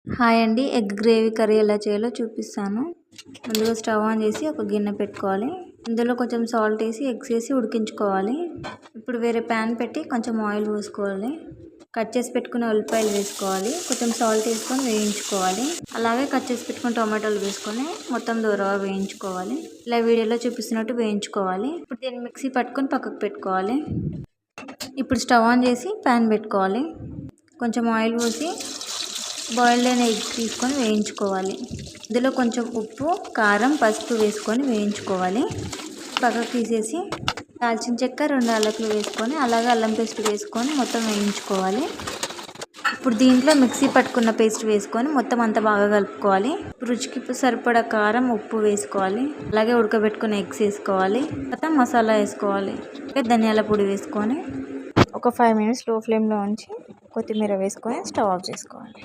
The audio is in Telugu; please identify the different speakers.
Speaker 1: హాయ్ అండి, ఎగ్ గ్రేవీ కర్రీ ఎలా చేయాలో చూపిస్తాను. ముందుగా స్టవ్ ఆన్ చేసి ఒక గిన్నె పెట్టుకోవాలి. ఇందులో కొంచెం సాల్ట్ వేసి ఎగ్స్ వేసి ఉడికించుకోవాలి. ఇప్పుడు వేరే ప్యాన్ పెట్టి కొంచెం ఆయిల్ పోసుకోవాలి. కట్ చేసి పెట్టుకున్న ఉల్లిపాయలు వేసుకోవాలి. కొంచెం సాల్ట్ వేసుకొని వేయించుకోవాలి. అలాగే కట్ చేసి పెట్టుకున్న టొమాటోలు వేసుకొని మొత్తం దూరగా వేయించుకోవాలి. ఇలా వీడియోలో చూపిస్తున్నట్టు వేయించుకోవాలి. ఇప్పుడు దీన్ని మిక్సీ పట్టుకొని పక్కకు పెట్టుకోవాలి. ఇప్పుడు స్టవ్ ఆన్ చేసి ప్యాన్ పెట్టుకోవాలి. కొంచెం ఆయిల్ పోసి బాయిల్డ్ అయిన ఎగ్ తీసుకొని వేయించుకోవాలి. ఇందులో కొంచెం ఉప్పు, కారం, పసుపు వేసుకొని వేయించుకోవాలి. పక్కకు తీసేసి దాల్చిన చెక్క, 2 యాలకులు వేసుకొని అలాగే అల్లం పేస్ట్ వేసుకొని మొత్తం వేయించుకోవాలి. ఇప్పుడు దీంట్లో మిక్సీ పట్టుకున్న పేస్ట్ వేసుకొని మొత్తం అంతా బాగా కలుపుకోవాలి. రుచికి సరిపడా కారం, ఉప్పు వేసుకోవాలి. అలాగే ఉడకబెట్టుకున్న ఎగ్స్ వేసుకోవాలి. తర్వాత మసాలా వేసుకోవాలి. ధనియాల పొడి వేసుకొని ఒక 5 మినిట్స్ లో ఫ్లేమ్లో ఉంచి కొత్తిమీర వేసుకొని స్టవ్ ఆఫ్ చేసుకోవాలి.